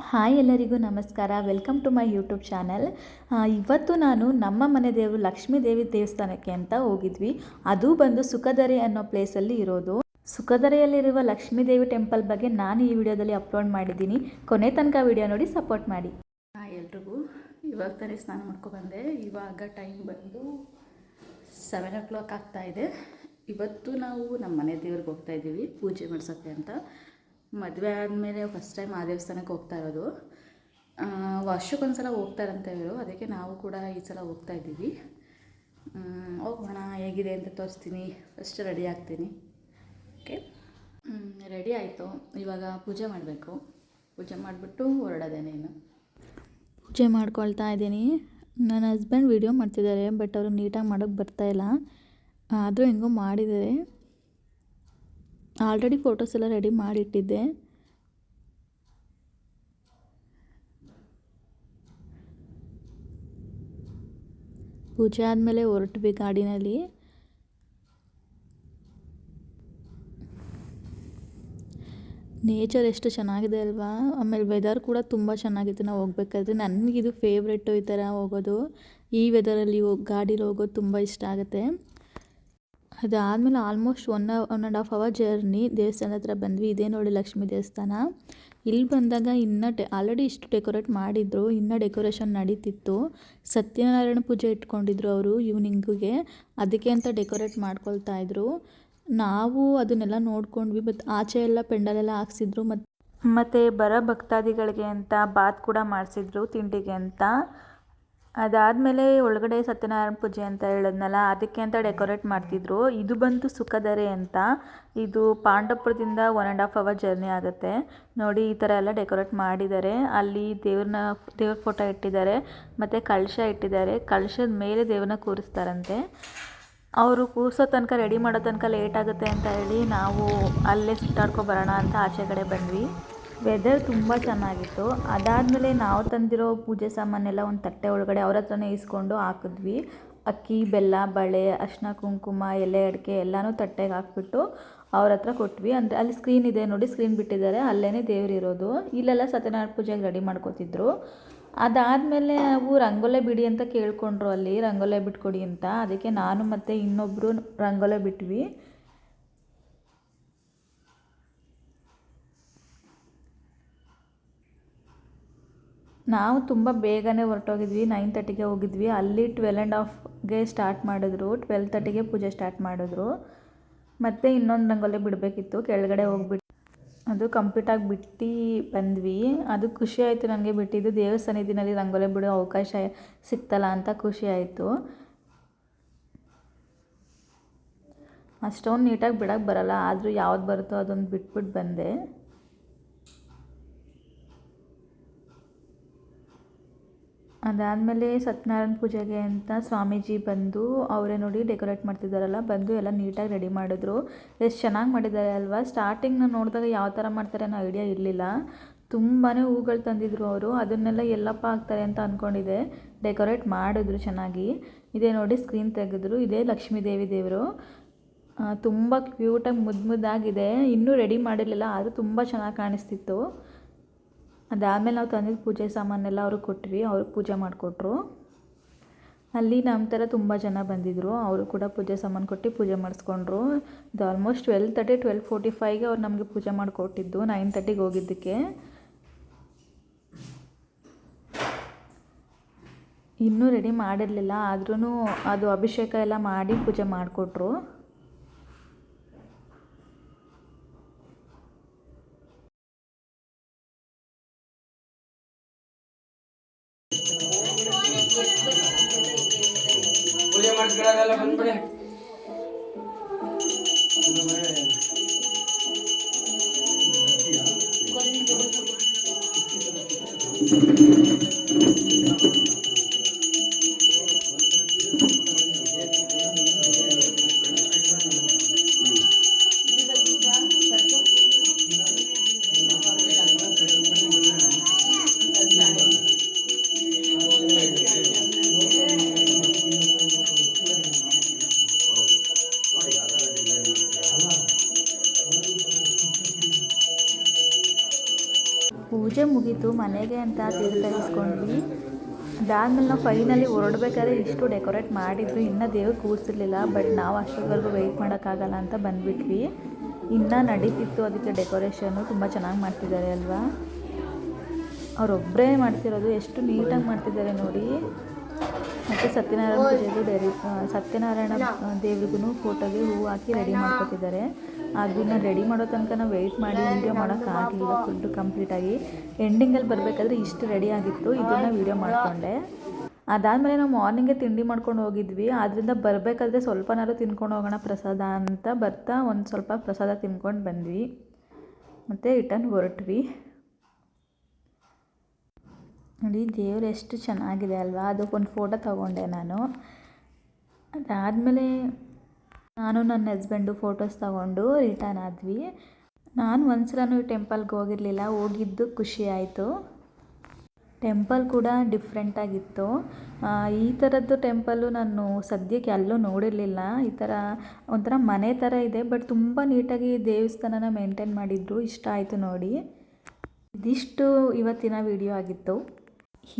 Hi ಎಲ್ಲರಿಗೂ ನಮಸ್ಕಾರ. Welcome to my YouTube channel. ಇವತ್ತು ನಾನು ನಮ್ಮ ಮನೆ ದೇವರು ಲಕ್ಷ್ಮೀ ದೇವಿ ದೇವಸ್ಥಾನಕ್ಕೆ ಅಂತ ಹೋಗಿದ್ವಿ. ಅದು ಬಂದು ಸುಖದರೆ ಅನ್ನೋ ಪ್ಲೇಸಲ್ಲಿ ಇರೋದು. ಸುಖದರೆಯಲ್ಲಿರುವ ಲಕ್ಷ್ಮೀ ದೇವಿ ಟೆಂಪಲ್ ಬಗ್ಗೆ ನಾನು ಈ ವಿಡಿಯೋದಲ್ಲಿ ಅಪ್ಲೋಡ್ ಮಾಡಿದ್ದೀನಿ. ಕೊನೆ ತನಕ ವಿಡಿಯೋ ನೋಡಿ ಸಪೋರ್ಟ್ ಮಾಡಿ. ಎಲ್ರಿಗೂ ಇವಾಗ ತಾನೇ ಸ್ನಾನ ಮಾಡ್ಕೊಬಂದೆ. ಇವಾಗ ಟೈಮ್ ಬಂದು 7 o'clock ಆಗ್ತಾಯಿದೆ. ಇವತ್ತು ನಾವು ನಮ್ಮ ಮನೆ ದೇವ್ರಿಗೆ ಹೋಗ್ತಾಯಿದ್ದೀವಿ ಪೂಜೆ ಮಾಡ್ಸೋಕ್ಕೆ ಅಂತ. ಮದುವೆ ಆದಮೇಲೆ ಫಸ್ಟ್ ಟೈಮ್ ಆ ದೇವಸ್ಥಾನಕ್ಕೆ ಹೋಗ್ತಾ ಇರೋದು. ವರ್ಷಕ್ಕೊಂದ್ಸಲ ಹೋಗ್ತಾರಂತ ಇವರು, ಅದಕ್ಕೆ ನಾವು ಕೂಡ ಈ ಸಲ ಹೋಗ್ತಾಯಿದ್ದೀವಿ. ಹೋಗೋಣ, ಹೇಗಿದೆ ಅಂತ ತೋರಿಸ್ತೀನಿ. ಫಸ್ಟ್ ರೆಡಿ ಆಗ್ತೀನಿ. ಓಕೆ, ರೆಡಿ ಆಯಿತು. ಇವಾಗ ಪೂಜೆ ಮಾಡಬೇಕು. ಪೂಜೆ ಮಾಡಿಬಿಟ್ಟು ಹೊರಡೋದೇನೇನು. ಪೂಜೆ ಮಾಡ್ಕೊಳ್ತಾ ಇದ್ದೀನಿ. ನನ್ನ ಹಸ್ಬೆಂಡ್ ವೀಡಿಯೋ ಮಾಡ್ತಿದ್ದಾರೆ, ಬಟ್ ಅವರು ನೀಟಾಗಿ ಮಾಡೋಕ್ಕೆ ಬರ್ತಾಯಿಲ್ಲ. ಆದರೂ ಹೆಂಗೋ ಮಾಡಿದ್ದಾರೆ. ಆಲ್ರೆಡಿ ಫೋಟೋಸ್ ಎಲ್ಲ ರೆಡಿ ಮಾಡಿಟ್ಟಿದ್ದೆ. ಪೂಜೆ ಆದಮೇಲೆ ಹೊರಟ್ವಿ ಗಾಡಿನಲ್ಲಿ. ನೇಚರ್ ಎಷ್ಟು ಚೆನ್ನಾಗಿದೆ ಅಲ್ವಾ. ಆಮೇಲೆ ವೆದರ್ ಕೂಡ ತುಂಬ ಚೆನ್ನಾಗಿತ್ತು. ನಾವು ಹೋಗ್ಬೇಕಾದ್ರೆ ನನಗಿದು ಫೇವ್ರೆಟ್ಟು ಈ ಥರ ಹೋಗೋದು. ಈ ವೆದರಲ್ಲಿ ಗಾಡೀಲಿ ಹೋಗೋದು ತುಂಬ ಇಷ್ಟ ಆಗುತ್ತೆ. ಅದಾದಮೇಲೆ ಆಲ್ಮೋಸ್ಟ್ 1.5 hour ಜರ್ನಿ ದೇವಸ್ಥಾನದ ಹತ್ರ ಬಂದ್ವಿ. ಇದೇ ನೋಡಿ ಲಕ್ಷ್ಮೀ ದೇವಸ್ಥಾನ. ಇಲ್ಲಿ ಬಂದಾಗ ಇನ್ನೂ ಆಲ್ರೆಡಿ ಇಷ್ಟು ಡೆಕೋರೇಟ್ ಮಾಡಿದ್ರು, ಇನ್ನೂ ಡೆಕೋರೇಷನ್ ನಡೀತಿತ್ತು. ಸತ್ಯನಾರಾಯಣ ಪೂಜೆ ಇಟ್ಕೊಂಡಿದ್ರು ಅವರು ಈವ್ನಿಂಗಿಗೆ, ಅದಕ್ಕೆ ಅಂತ ಡೆಕೋರೇಟ್ ಮಾಡ್ಕೊಳ್ತಾಯಿದ್ರು. ನಾವು ಅದನ್ನೆಲ್ಲ ನೋಡ್ಕೊಂಡ್ವಿ. ಮತ್ತು ಆಚೆ ಎಲ್ಲ ಪೆಂಡಲೆಲ್ಲ ಹಾಕ್ಸಿದ್ರು. ಮತ್ತು ಬರೋ ಭಕ್ತಾದಿಗಳಿಗೆ ಅಂತ ಬಾತ್ ಕೂಡ ಮಾಡಿಸಿದ್ರು ತಿಂಡಿಗೆ ಅಂತ. ಅದಾದಮೇಲೆ ಒಳಗಡೆ ಸತ್ಯನಾರಾಯಣ ಪೂಜೆ ಅಂತ ಹೇಳಿದ್ನಲ್ಲ, ಅದಕ್ಕೆ ಅಂತ ಡೆಕೋರೇಟ್ ಮಾಡ್ತಿದ್ರು. ಇದು ಬಂತು ಸುಖದರೆ ಅಂತ. ಇದು ಪಾಂಡವಪುರದಿಂದ 1.5 hour ಜರ್ನಿ ಆಗುತ್ತೆ. ನೋಡಿ, ಈ ಥರ ಎಲ್ಲ ಡೆಕೋರೇಟ್ ಮಾಡಿದ್ದಾರೆ. ಅಲ್ಲಿ ದೇವ್ರ ಫೋಟೋ ಇಟ್ಟಿದ್ದಾರೆ, ಮತ್ತು ಕಳಶ ಇಟ್ಟಿದ್ದಾರೆ. ಕಳಶದ ಮೇಲೆ ದೇವ್ರನ್ನ ಕೂರಿಸ್ತಾರಂತೆ. ಅವರು ಕೂರಿಸೋ ತನಕ, ರೆಡಿ ಮಾಡೋ ತನಕ ಲೇಟ್ ಆಗುತ್ತೆ ಅಂತ ಹೇಳಿ ನಾವು ಅಲ್ಲೇ ಸುತ್ತಾಡ್ಕೊಬರೋಣ ಅಂತ ಆಚೆ ಕಡೆ ಬಂದ್ವಿ. ವೆದರ್ ತುಂಬ ಚೆನ್ನಾಗಿತ್ತು. ಅದಾದಮೇಲೆ ನಾವು ತಂದಿರೋ ಪೂಜೆ ಸಾಮಾನೆಲ್ಲ ಒಂದು ತಟ್ಟೆ ಒಳಗಡೆ ಅವ್ರ ಹತ್ರನೇ ಇಸ್ಕೊಂಡು ಹಾಕಿದ್ವಿ. ಅಕ್ಕಿ, ಬೆಲ್ಲ, ಬಳೆ, ಅರಿಶಿನ, ಕುಂಕುಮ, ಎಲೆ ಅಡಿಕೆ ಎಲ್ಲನೂ ತಟ್ಟೆಗೆ ಹಾಕ್ಬಿಟ್ಟು ಅವ್ರ ಹತ್ರ ಕೊಟ್ವಿ. ಅಂದರೆ ಅಲ್ಲಿ ಸ್ಕ್ರೀನ್ ಇದೆ ನೋಡಿ, ಸ್ಕ್ರೀನ್ ಬಿಟ್ಟಿದ್ದಾರೆ, ಅಲ್ಲೇ ದೇವರಿರೋದು. ಇಲ್ಲೆಲ್ಲ ಸತ್ಯನಾರಾಯಣ ಪೂಜೆಗೆ ರೆಡಿ ಮಾಡ್ಕೋತಿದ್ರು. ಅದಾದಮೇಲೆ ನಾವು ರಂಗೋಲೆ ಬಿಡಿ ಅಂತ ಕೇಳ್ಕೊಂಡ್ರು, ಅಲ್ಲಿ ರಂಗೋಲೆ ಬಿಟ್ಕೊಡಿ ಅಂತ. ಅದಕ್ಕೆ ನಾನು ಮತ್ತು ಇನ್ನೊಬ್ಬರು ರಂಗೋಲೆ ಬಿಟ್ವಿ. ನಾವು ತುಂಬ ಬೇಗನೆ ಹೊರಟೋಗಿದ್ವಿ. 9:30ಗೆ ಹೋಗಿದ್ವಿ. ಅಲ್ಲಿ 12.5ಗೆ ಸ್ಟಾರ್ಟ್ ಮಾಡಿದ್ರು. 12:30ಗೆ ಪೂಜೆ ಸ್ಟಾರ್ಟ್ ಮಾಡಿದ್ರು. ಮತ್ತು ಇನ್ನೊಂದು ರಂಗೋಲಿ ಬಿಡಬೇಕಿತ್ತು, ಕೆಳಗಡೆ ಹೋಗ್ಬಿಟ್ಟು ಅದು ಕಂಪ್ಲೀಟಾಗಿ ಬಿಟ್ಟು ಬಂದ್ವಿ. ಅದು ಖುಷಿ ಆಯಿತು ನನಗೆ. ಬಿಟ್ಟಿದ್ದು ದೇವ್ರ ಸನ್ನಿಧಿನಲ್ಲಿ ರಂಗೋಲಿ ಬಿಡೋ ಅವಕಾಶ ಸಿಕ್ತಲ್ಲ ಅಂತ ಖುಷಿ ಆಯಿತು. ಅಷ್ಟೊಂದು ನೀಟಾಗಿ ಬಿಡೋಕ್ಕೆ ಬರಲ್ಲ, ಆದರೂ ಯಾವ್ದು ಬರುತ್ತೋ ಅದೊಂದು ಬಿಟ್ಬಿಟ್ಟು ಬಂದೆ. ಅದಾದಮೇಲೆ ಸತ್ಯನಾರಾಯಣ ಪೂಜೆಗೆ ಅಂತ ಸ್ವಾಮೀಜಿ ಬಂದು ಅವರೇ ನೋಡಿ ಡೆಕೋರೇಟ್ ಮಾಡ್ತಿದ್ದಾರಲ್ಲ, ಬಂದು ಎಲ್ಲ ನೀಟಾಗಿ ರೆಡಿ ಮಾಡಿದ್ರು. ಎಷ್ಟು ಚೆನ್ನಾಗಿ ಮಾಡಿದ್ದಾರೆ ಅಲ್ವಾ. ಸ್ಟಾರ್ಟಿಂಗ್ ನಾನು ನೋಡಿದಾಗ ಯಾವ ಥರ ಮಾಡ್ತಾರೆ ಅನ್ನೋ ಐಡಿಯಾ ಇರಲಿಲ್ಲ. ತುಂಬಾ ಹೂಗಳು ತಂದಿದ್ರು ಅವರು. ಅದನ್ನೆಲ್ಲ ಎಲ್ಲಪ್ಪ ಹಾಕ್ತಾರೆ ಅಂತ ಅಂದ್ಕೊಂಡಿದ್ದೆ. ಡೆಕೋರೇಟ್ ಮಾಡಿದ್ರು ಚೆನ್ನಾಗಿ. ಇದೇ ನೋಡಿ ಸ್ಕ್ರೀನ್ ತೆಗೆದ್ರು. ಇದೇ ಲಕ್ಷ್ಮೀ ದೇವಿ ದೇವರು. ತುಂಬ ಕ್ಯೂಟಾಗಿ ಮುದ್ದಾಗಿದೆ. ಇನ್ನೂ ರೆಡಿ ಮಾಡಿರಲಿಲ್ಲ, ಆದರೂ ತುಂಬ ಚೆನ್ನಾಗಿ ಕಾಣಿಸ್ತಿತ್ತು. ಅದಾದಮೇಲೆ ನಾವು ತಂದಿದ್ದ ಪೂಜೆ ಸಾಮಾನೆಲ್ಲ ಅವ್ರಿಗೆ ಕೊಟ್ವಿ. ಅವ್ರಿಗೆ ಪೂಜೆ ಮಾಡಿಕೊಟ್ರು. ಅಲ್ಲಿ ನಮ್ಮ ಥರ ತುಂಬ ಜನ ಬಂದಿದ್ದರು. ಅವರು ಕೂಡ ಪೂಜೆ ಸಾಮಾನು ಕೊಟ್ಟು ಪೂಜೆ ಮಾಡಿಸ್ಕೊಂಡ್ರು. ಇದು ಆಲ್ಮೋಸ್ಟ್ 12:30, 12:45ಗೆ ಅವ್ರು ನಮಗೆ ಪೂಜೆ ಮಾಡಿಕೊಟ್ಟಿದ್ದು, 9:30ಗೆ ಹೋಗಿದ್ದಕ್ಕೆ. ಇನ್ನೂ ರೆಡಿ ಮಾಡಿರಲಿಲ್ಲ, ಆದ್ರೂ ಅದು ಅಭಿಷೇಕ ಎಲ್ಲ ಮಾಡಿ ಪೂಜೆ ಮಾಡಿಕೊಟ್ರು. ಮುಗೀತು, ಮನೆಗೆ ಅಂತ ತೀರ್ಥ ಇಸ್ಕೊಂಡ್ವಿ. ಅದಾದಮೇಲೆ ನಾವು ಫೈನಲಿ ಹೊರಡ್ಬೇಕಾದ್ರೆ ಇಷ್ಟು ಡೆಕೋರೇಟ್ ಮಾಡಿದ್ರು, ಇನ್ನೂ ದೇವ್ರು ಕೂರಿಸಿರ್ಲಿಲ್ಲ. ಬಟ್ ನಾವು ಅಷ್ಟೊತ್ತವರೆಗೂ ವೆಯ್ಟ್ ಮಾಡೋಕ್ಕಾಗಲ್ಲ ಅಂತ ಬಂದುಬಿಟ್ವಿ. ಇನ್ನೂ ನಡೀತಿತ್ತು ಅದಕ್ಕೆ ಡೆಕೋರೇಷನ್ನು. ತುಂಬ ಚೆನ್ನಾಗಿ ಮಾಡ್ತಿದ್ದಾರೆ ಅಲ್ವಾ, ಅವರೊಬ್ಬರೇ ಮಾಡ್ತಿರೋದು, ಎಷ್ಟು ನೀಟಾಗಿ ಮಾಡ್ತಿದ್ದಾರೆ ನೋಡಿ. ಮತ್ತು ಸತ್ಯನಾರಾಯಣ ಪೂಜೆಗೂ ಸತ್ಯನಾರಾಯಣ ದೇವ್ರಿಗೂ ಫೋಟೋಗೆ ಹೂವು ಹಾಕಿ ರೆಡಿ ಮಾಡ್ಕೊತಿದ್ದಾರೆ. ಅದನ್ನು ರೆಡಿ ಮಾಡೋ ತನಕ ನಾವು ವೆಯ್ಟ್ ಮಾಡಿ ವೀಡಿಯೋ ಮಾಡೋಕ್ಕಾಗಲಿಲ್ಲ ಫುಲ್ಲು ಕಂಪ್ಲೀಟಾಗಿ. ಎಂಡಿಂಗಲ್ಲಿ ಬರಬೇಕಾದ್ರೆ ಇಷ್ಟು ರೆಡಿ ಆಗಿತ್ತು, ಇದನ್ನು ವೀಡಿಯೋ ಮಾಡಿಕೊಂಡೆ. ಅದಾದಮೇಲೆ ನಾವು ಮಾರ್ನಿಂಗೇ ತಿಂಡಿ ಮಾಡ್ಕೊಂಡು ಹೋಗಿದ್ವಿ. ಆದ್ದರಿಂದ ಬರಬೇಕಾದ್ರೆ ಸ್ವಲ್ಪನಾದ್ರು ತಿನ್ಕೊಂಡು ಹೋಗೋಣ ಪ್ರಸಾದ ಅಂತ ಬರ್ತಾ ಒಂದು ಸ್ವಲ್ಪ ಪ್ರಸಾದ ತಿನ್ಕೊಂಡು ಬಂದ್ವಿ, ಮತ್ತು ರಿಟರ್ನ್ ಹೊರಟ್ವಿ. ನೋಡಿ ದೇವ್ರು ಎಷ್ಟು ಚೆನ್ನಾಗಿದೆ ಅಲ್ವಾ, ಅದಕ್ಕೊಂದು ಫೋಟೋ ತೊಗೊಂಡೆ ನಾನು. ಅದಾದಮೇಲೆ ನಾನು ನನ್ನ ಹಸ್ಬೆಂಡು ಫೋಟೋಸ್ ತೊಗೊಂಡು ರಿಟರ್ನ್ ಆದ್ವಿ. ನಾನು ಒಂದ್ಸಲನೂ ಟೆಂಪಲ್ಗೆ ಹೋಗಿರಲಿಲ್ಲ, ಹೋಗಿದ್ದು ಖುಷಿ ಆಯಿತು. ಟೆಂಪಲ್ ಕೂಡ ಡಿಫ್ರೆಂಟಾಗಿತ್ತು. ಈ ಥರದ್ದು ಟೆಂಪಲ್ಲು ನಾನು ಸದ್ಯಕ್ಕೆ ಎಲ್ಲೂ ನೋಡಿರಲಿಲ್ಲ. ಈ ಥರ ಒಂಥರ ಮನೆ ಥರ ಇದೆ, ಬಟ್ ತುಂಬ ನೀಟಾಗಿ ದೇವಸ್ಥಾನನ ಮೇಂಟೈನ್ ಮಾಡಿದ್ರು. ಇಷ್ಟ ಆಯಿತು ನೋಡಿ. ಇದಿಷ್ಟು ಇವತ್ತಿನ ವಿಡಿಯೋ ಆಗಿತ್ತು.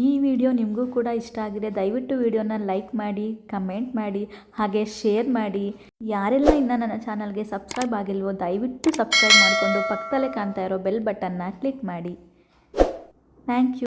ಈ ವಿಡಿಯೋ ನಿಮಗೂ ಕೂಡ ಇಷ್ಟ ಆಗಿದೆ, ದಯವಿಟ್ಟು ವಿಡಿಯೋನ ಲೈಕ್ ಮಾಡಿ, ಕಮೆಂಟ್ ಮಾಡಿ, ಹಾಗೆ ಶೇರ್ ಮಾಡಿ. ಯಾರೆಲ್ಲ ಇನ್ನೂ ನನ್ನ ಚಾನಲ್ಗೆ ಸಬ್ಸ್ಕ್ರೈಬ್ ಆಗಿಲ್ವೋ ದಯವಿಟ್ಟು ಸಬ್ಸ್ಕ್ರೈಬ್ ಮಾಡಿಕೊಂಡು ಪಕ್ಕದಲ್ಲೇ ಕಾಣ್ತಾ ಇರೋ ಬೆಲ್ ಬಟನ್ನ ಕ್ಲಿಕ್ ಮಾಡಿ. Thank you.